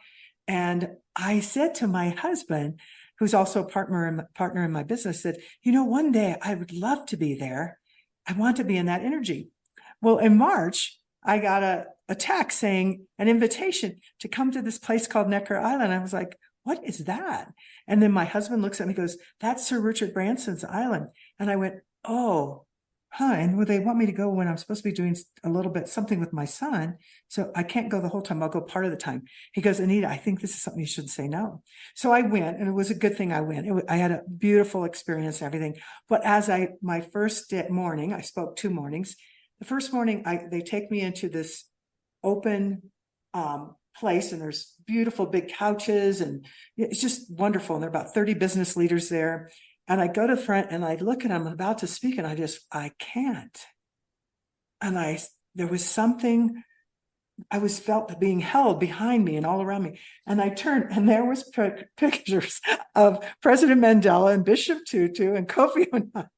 And I said to my husband, who's also a partner in my business, that, one day I would love to be there. I want to be in that energy. Well, in March, I got a text saying an invitation to come to this place called Necker Island. I was like, what is that? And then my husband looks at me and goes, that's Sir Richard Branson's island. And I went, oh, and they want me to go when I'm supposed to be doing a little bit something with my son. So I can't go the whole time. I'll go part of the time. He goes, Anita, I think this is something you should say no. So I went, and it was a good thing I went. I had a beautiful experience and everything. But my first morning, I spoke 2 mornings. The first morning, they take me into this open place, and there's beautiful big couches, and it's just wonderful. And there are about 30 business leaders there. And I go to the front, and I look, and I'm about to speak, and I can't. And there was something, I was felt being held behind me and all around me. And I turned, and there was pictures of President Mandela and Bishop Tutu and Kofi Annan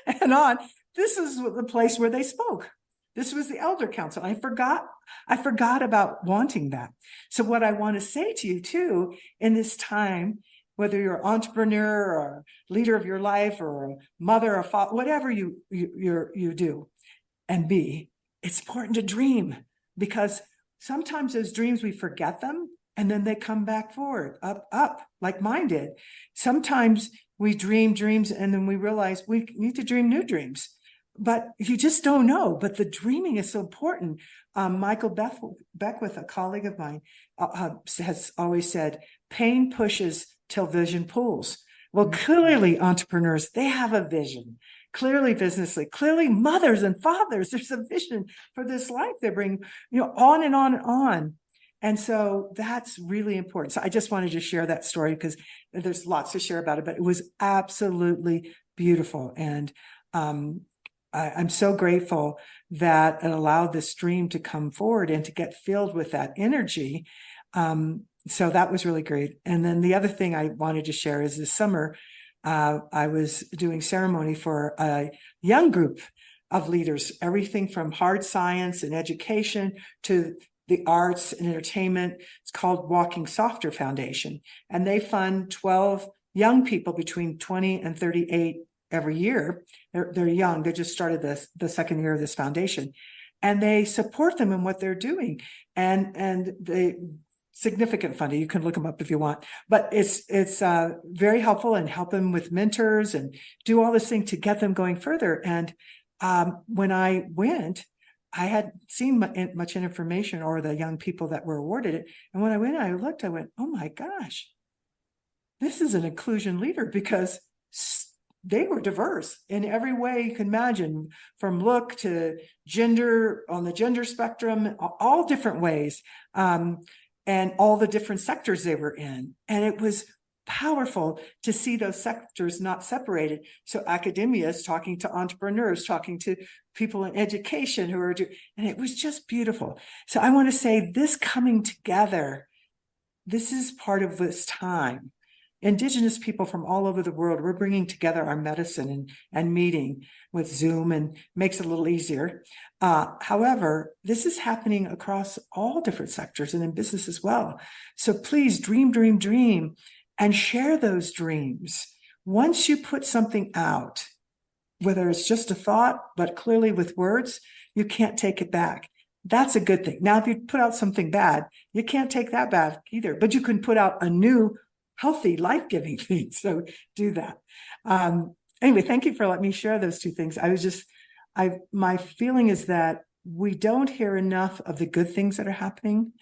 and on. This is the place where they spoke. This was the Elder Council. I forgot about wanting that. So what I want to say to you too, in this time, whether you're an entrepreneur or leader of your life or a mother or father, whatever you do and be, it's important to dream, because sometimes those dreams, we forget them and then they come back forward, up, like mine did. Sometimes we dream dreams and then we realize we need to dream new dreams, but you just don't know. But the dreaming is so important. Michael Beckwith, a colleague of mine, has always said, pain pushes till vision pulls. Well, clearly entrepreneurs, they have a vision. Clearly businessly, clearly mothers and fathers, there's a vision for this life they bring, on and on and on. And so that's really important. So I just wanted to share that story because there's lots to share about it, but it was absolutely beautiful. And I'm so grateful that it allowed this dream to come forward and to get filled with that energy. So that was really great. And then the other thing I wanted to share is this summer, I was doing ceremony for a young group of leaders, everything from hard science and education to the arts and entertainment. It's called Walking Softer Foundation. And they fund 12 young people between 20 and 38 every year. They're young. They just started the second year of this foundation. And they support them in what they're doing. And they significant funding. You can look them up if you want, but it's very helpful and help them with mentors and do all this thing to get them going further. And when I went, I had seen much information or the young people that were awarded it. And when I went, I looked, I went, oh my gosh, this is an inclusion leader, because they were diverse in every way you can imagine, from look to gender, on the gender spectrum, all different ways. And all the different sectors they were in. And it was powerful to see those sectors not separated. So academia is talking to entrepreneurs, talking to people in education who are doing, and it was just beautiful. So I want to say, this coming together, this is part of this time. Indigenous people from all over the world, we're bringing together our medicine and meeting with Zoom, and makes it a little easier. However, this is happening across all different sectors and in business as well. So please dream, dream, dream, and share those dreams. Once you put something out, whether it's just a thought, but clearly with words, you can't take it back. That's a good thing. Now, if you put out something bad, you can't take that back either, but you can put out a new, healthy, life-giving thing. So do that. Anyway, thank you for letting me share those two things. My feeling is that we don't hear enough of the good things that are happening,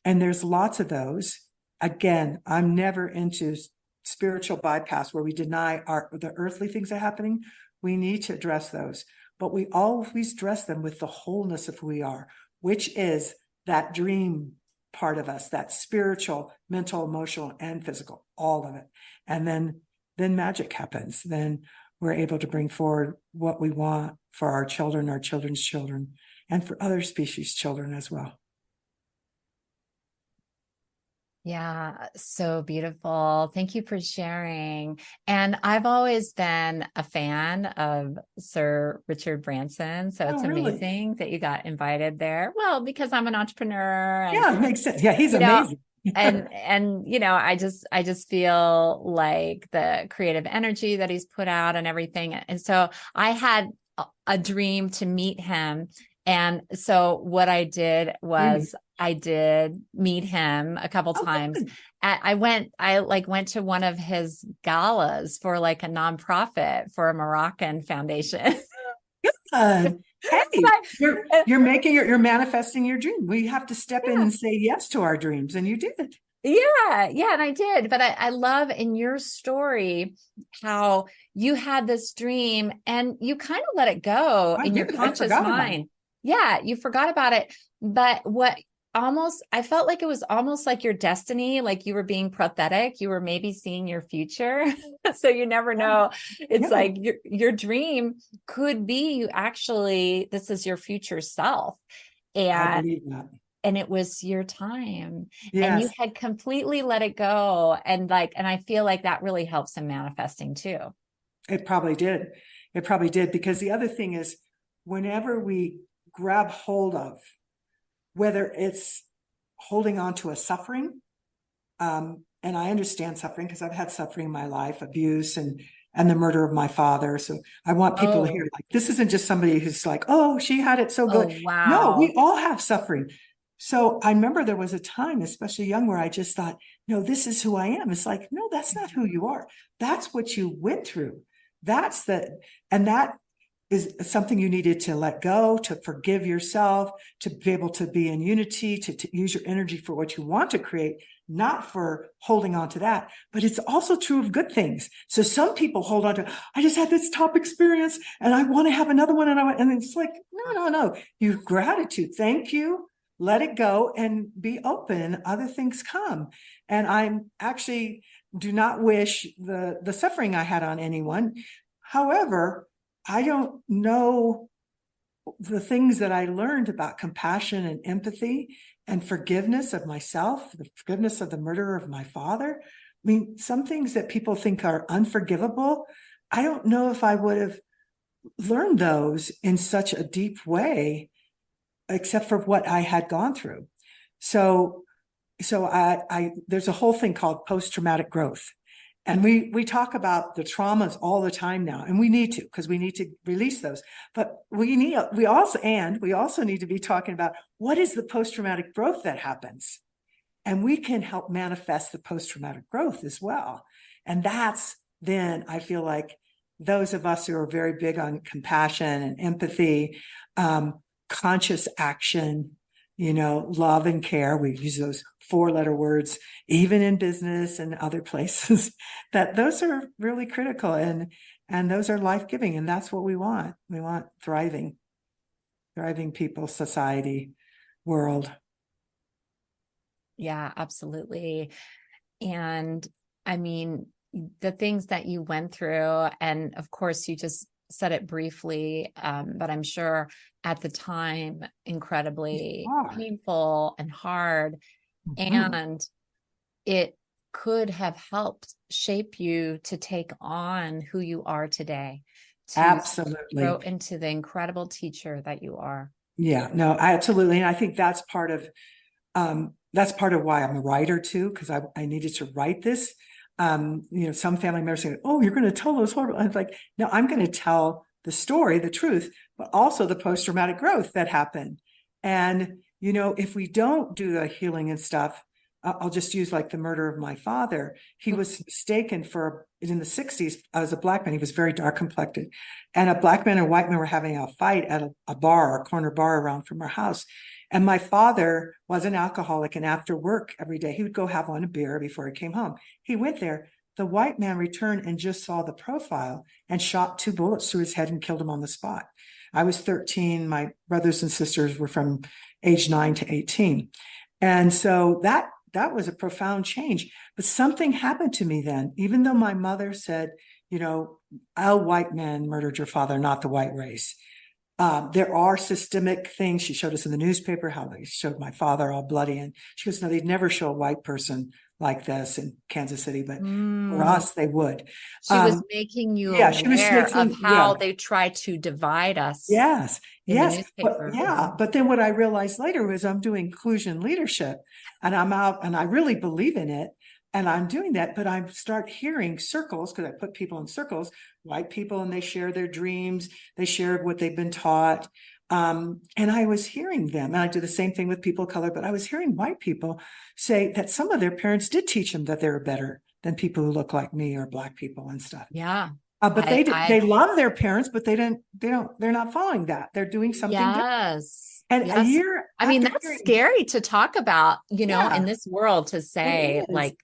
and there's lots of those. Again, I'm never into spiritual bypass where we deny the earthly things that are happening. We need to address those, but we always address them with the wholeness of who we are, which is that dream part of us, that spiritual, mental, emotional, and physical, all of it. And then magic happens. Then we're able to bring forward what we want for our children, our children's children, and for other species' children as well. Yeah, so beautiful. Thank you for sharing. And I've always been a fan of Sir Richard Branson. So it's amazing that you got invited there. Well, because I'm an entrepreneur. And, yeah, it makes sense. Yeah, he's amazing. and I just feel like the creative energy that he's put out and everything. And so I had a dream to meet him. And so what I did was I did meet him a couple times. I went to one of his galas for like a nonprofit for a Moroccan foundation. Hey, you're manifesting your dream. We have to step in and say yes to our dreams. And you did. Yeah. And I did. But I love in your story how you had this dream and you kind of let it go in your conscious mind. Yeah, you forgot about it. But I felt like it was almost like your destiny, like you were being prophetic. You were maybe seeing your future. So you never know. It's like your dream could be this is your future self. And I believe that. And it was your time. Yes. And you had completely let it go. And I feel like that really helps in manifesting too. It probably did. Because the other thing is, whenever we grab hold of, whether it's holding on to a suffering, and I understand suffering because I've had suffering in my life, abuse and and the murder of my father. So I want people to hear, Oh, like, this isn't just somebody who's like, oh, she had it so good. oh, No, we wow. all have suffering. So I remember there was a time, especially young, where I just thought, no, this is who I am. It's like, no, that's not who you are. That's what you went through. And that is something you needed to let go, to forgive yourself, to be able to be in unity, to use your energy for what you want to create, not for holding on to that. But it's also true of good things. So some people hold on to, I just had this top experience and I want to have another one. And it's like, no. You gratitude. Thank you. Let it go and be open. Other things come. And I'm actually do not wish the suffering I had on anyone. However, I don't know the things that I learned about compassion and empathy and forgiveness of myself, the forgiveness of the murderer of my father. I mean, some things that people think are unforgivable, I don't know if I would have learned those in such a deep way, except for what I had gone through. So I there's a whole thing called post-traumatic growth. And we talk about the traumas all the time now, and we need to, because we need to release those. But we also need to be talking about what is the post-traumatic growth that happens. And we can help manifest the post-traumatic growth as well. And that's then, I feel like, those of us who are very big on compassion and empathy, conscious action, love and care. We use those 4-letter words, even in business and other places, that those are really critical and those are life-giving. And that's what we want. We want thriving people, society, world. Yeah, absolutely. And I mean, the things that you went through, and of course, you just said it briefly, but I'm sure at the time, incredibly painful and hard. Mm-hmm. And it could have helped shape you to take on who you are today, to Absolutely. grow into the incredible teacher that you are. Yeah, no, absolutely. And I think that's part of why I'm a writer too, because I needed to write this. Some family members say, oh, you're going to tell those horrible. I'm like, no, I'm going to tell the story, the truth, but also the post-traumatic growth that happened. And, if we don't do the healing and stuff, I'll just use like the murder of my father. He was mistaken in the 60s as a black man. He was very dark complected. And a black man and a white man were having a fight at a corner bar around from our house. And my father was an alcoholic, and after work every day, he would go have a beer before he came home. He went there. The white man returned and just saw the profile and shot 2 bullets through his head and killed him on the spot. I was 13. My brothers and sisters were from age 9 to 18. And so that was a profound change. But something happened to me then, even though my mother said, a white man murdered your father, not the white race. There are systemic things. She showed us in the newspaper how they showed my father all bloody. And she goes, no, they'd never show a white person like this in Kansas City, but for us, they would. She was making you aware of how they try to divide us. Yes. In the newspaper. But then what I realized later was I'm doing inclusion leadership, and I'm out and I really believe in it. And I'm doing that, but I start hearing circles, because I put people in circles, white people, and they share their dreams. They share what they've been taught. And I was hearing them, and I do the same thing with people of color, but I was hearing white people say that some of their parents did teach them that they were better than people who look like me or black people and stuff. Yeah. But they love their parents, but they're not following that. They're doing something different. And a year, that's scary to talk about, in this world, to say, like,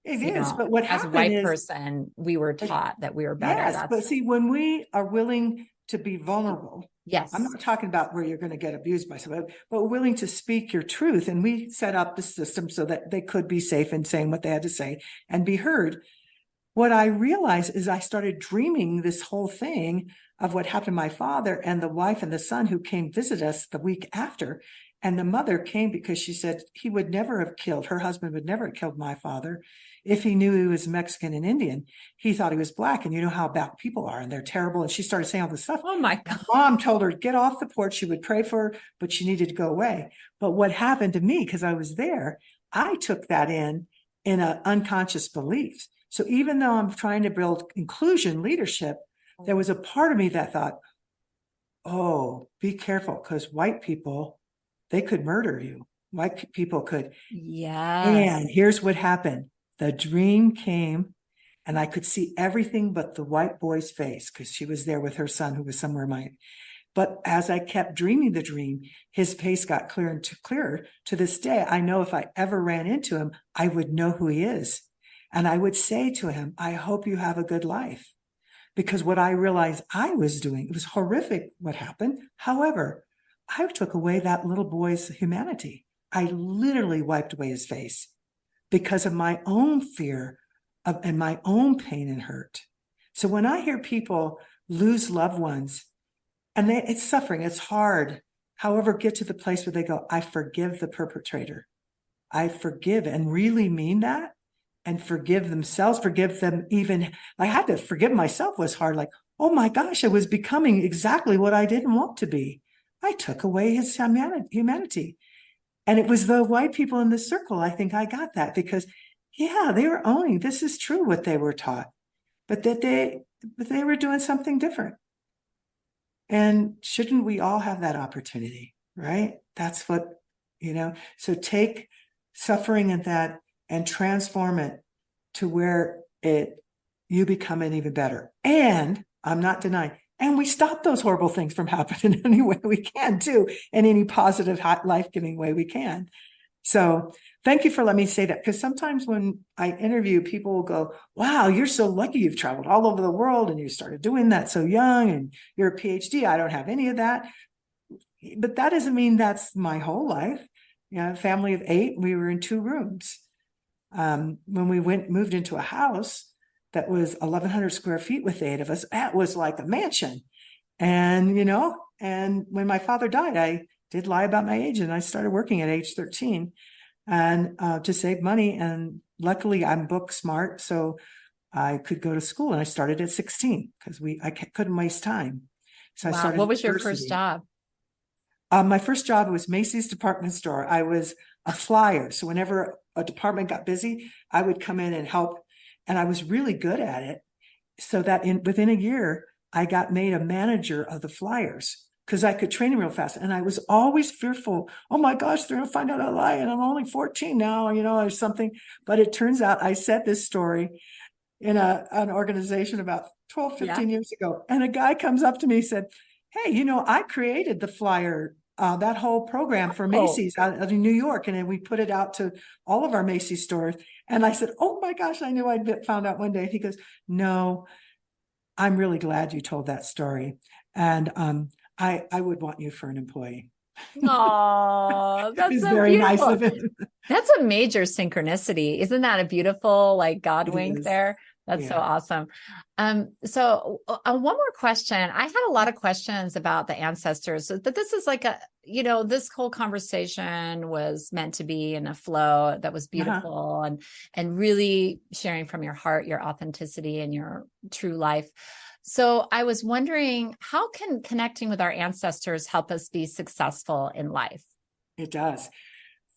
it is, but what as a white person, we were taught that we were better. Yes, but see, when we are willing to be vulnerable, yes, I'm not talking about where you're going to get abused by somebody, but willing to speak your truth. And we set up the system so that they could be safe in saying what they had to say and be heard. What I realized is I started dreaming this whole thing of what happened to my father and the wife and the son who came visit us the week after. And the mother came because she said he would never have killed, her husband would never have killed my father if he knew he was Mexican and Indian. He thought he was black. And you know how black people are, and they're terrible. And she started saying all this stuff. Oh my God. Mom told her to get off the porch. She would pray for her, but she needed to go away. But what happened to me, because I was there, I took that in an unconscious belief. So even though I'm trying to build inclusion leadership, there was a part of me that thought, oh, be careful, because white people, they could murder you. White people could. Yes. And here's what happened. The dream came, and I could see everything but the white boy's face, because she was there with her son, who was somewhere mine. But as I kept dreaming the dream, his face got clearer and clearer. To this day, I know if I ever ran into him, I would know who he is. And I would say to him, I hope you have a good life. Because what I realized I was doing, it was horrific what happened. However, I took away that little boy's humanity. I literally wiped away his face because of my own fear and my own pain and hurt. So when I hear people lose loved ones, and it's suffering, it's hard. However, get to the place where they go, I forgive the perpetrator. I forgive, and really mean that, and forgive themselves, forgive them even. I had to forgive myself was hard. Like, oh my gosh, I was becoming exactly what I didn't want to be. I took away his humanity. And it was the white people in the circle. I think I got that because, yeah, they were owning this is true what they were taught, but that they were doing something different. And shouldn't we all have that opportunity, right? That's what, so take suffering and that and transform it to where you become an even better. And I'm not denying, and we stop those horrible things from happening any way we can too, in any positive, life-giving way we can. So thank you for letting me say that, because sometimes when I interview, people will go, wow, you're so lucky you've traveled all over the world and you started doing that so young and you're a PhD. I don't have any of that. But that doesn't mean that's my whole life. Family of 8, we were in 2 rooms. When we moved into a house that was 1,100 square feet with 8 of us, that was like a mansion. And, and when my father died, I did lie about my age, and I started working at age 13 and to save money. And luckily I'm book smart, so I could go to school, and I started at 16 because I couldn't waste time. So wow. I started. What was your first job? My first job was Macy's department store. I was a flyer. So whenever a department got busy, I would come in and help. And I was really good at it. So that within a year, I got made a manager of the flyers because I could train them real fast. And I was always fearful. Oh my gosh, they're going to find out I lie. And I'm only 14 now, or something. But it turns out I said this story in an organization about 12, 15 years ago. And a guy comes up to me and said, hey, I created the flyer, that whole program for Macy's out of New York. And then we put it out to all of our Macy's stores. And I said, oh my gosh, I knew I'd found out one day. He goes, no, I'm really glad you told that story. And I would want you for an employee. Oh, that's so very beautiful. Nice of him. That's a major synchronicity. Isn't that a beautiful, God wink there? That's so awesome. So one more question. I had a lot of questions about the ancestors, but this is like this whole conversation was meant to be in a flow that was beautiful and really sharing from your heart, your authenticity and your true life. So I was wondering, how can connecting with our ancestors help us be successful in life? It does.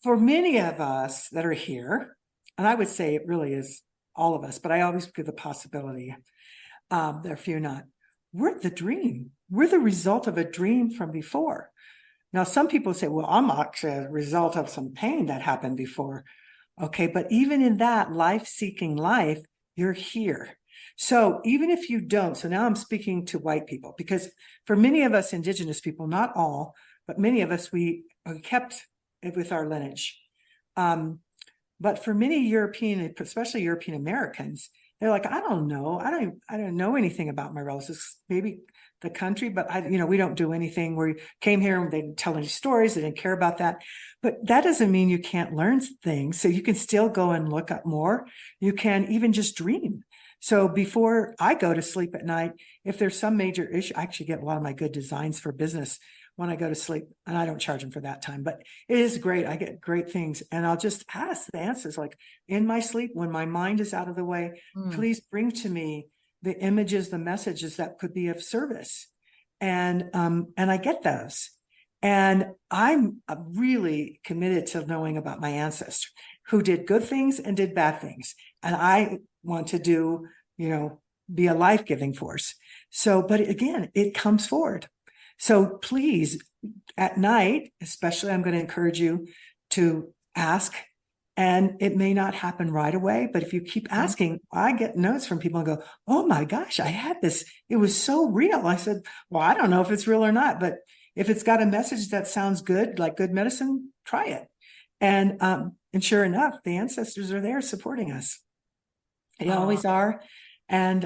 For many of us that are here, and I would say it really is all of us, but I always give the possibility. There are few not. We're the dream. We're the result of a dream from before. Now, some people say, well, I'm actually a result of some pain that happened before. Okay, but even in that life-seeking life, you're here. So even if you don't, so now I'm speaking to white people, because for many of us indigenous people, not all, but many of us, we kept it with our lineage. But for many European, especially European Americans, they're like, I don't know. I don't know anything about my relatives, maybe the country, but we don't do anything. We came here and they didn't tell any stories. They didn't care about that. But that doesn't mean you can't learn things. So you can still go and look up more. You can even just dream. So before I go to sleep at night, if there's some major issue, I actually get a lot of my good designs for business when I go to sleep, and I don't charge them for that time, but it is great. I get great things, and I'll just ask the answers, like in my sleep, when my mind is out of the way, please bring to me the images, the messages that could be of service. And I get those. And I'm really committed to knowing about my ancestors who did good things and did bad things. And want to do, be a life-giving force. So, but again, it comes forward. So please, at night, especially, I'm going to encourage you to ask. And it may not happen right away, but if you keep asking, I get notes from people and go, oh my gosh, I had this. It was so real. I said, well, I don't know if it's real or not, but if it's got a message that sounds good, like good medicine, try it. And sure enough, the ancestors are there supporting us. They always are. And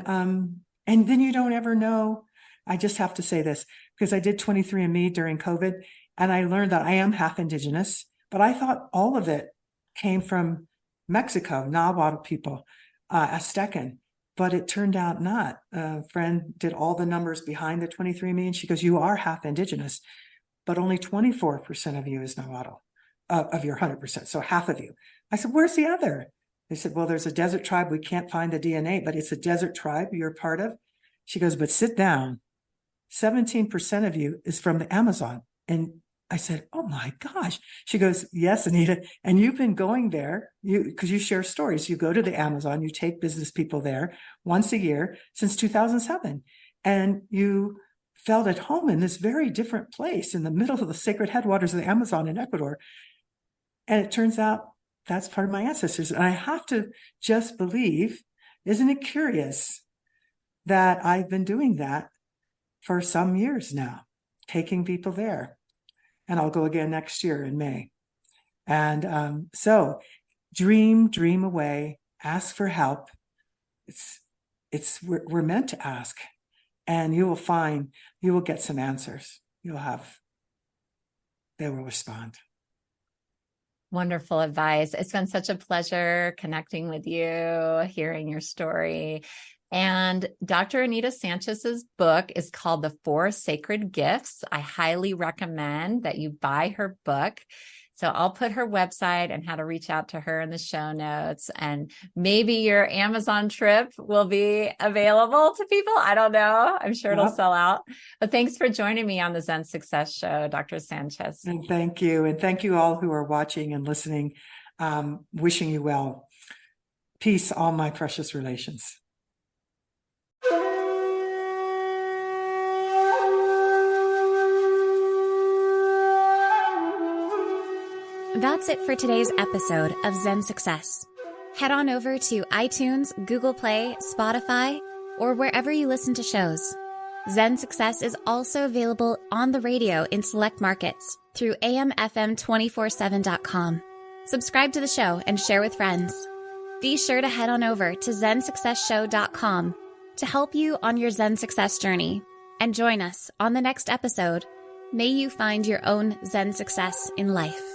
then you don't ever know. I just have to say this because I did 23andMe during COVID, and I learned that I am half indigenous, but I thought all of it came from Mexico, Nahuatl people, Aztecan, but it turned out not. A friend did all the numbers behind the 23andMe, and she goes, you are half indigenous, but only 24% of you is Nahuatl, of your 100%, so half of you. I said, where's the other? They said, well, there's a desert tribe. We can't find the DNA, but it's a desert tribe you're part of. She goes, but sit down. 17% of you is from the Amazon. And I said, oh my gosh. She goes, yes, Anita. And you've been going there because you share stories. You go to the Amazon, you take business people there once a year since 2007. And you felt at home in this very different place in the middle of the sacred headwaters of the Amazon in Ecuador. And it turns out that's part of my ancestors. And I have to just believe, isn't it curious that I've been doing that for some years now, taking people there. And I'll go again next year in May. And so dream away, ask for help. We're meant to ask, and you will get some answers. They will respond. Wonderful advice. It's been such a pleasure connecting with you, hearing your story. And Dr. Anita Sanchez's book is called The 4 Sacred Gifts. I highly recommend that you buy her book. So I'll put her website and how to reach out to her in the show notes. And maybe your Amazon trip will be available to people. I don't know. I'm sure it'll sell out. But thanks for joining me on the Zen Success Show, Dr. Sanchez. And thank you. And thank you all who are watching and listening. Wishing you well. Peace, all my precious relations. That's it for today's episode of Zen Success. Head on over to iTunes, Google Play, Spotify, or wherever you listen to shows. Zen Success is also available on the radio in select markets through amfm247.com. Subscribe to the show and share with friends. Be sure to head on over to zensuccessshow.com to help you on your Zen success journey. And join us on the next episode. May you find your own Zen success in life.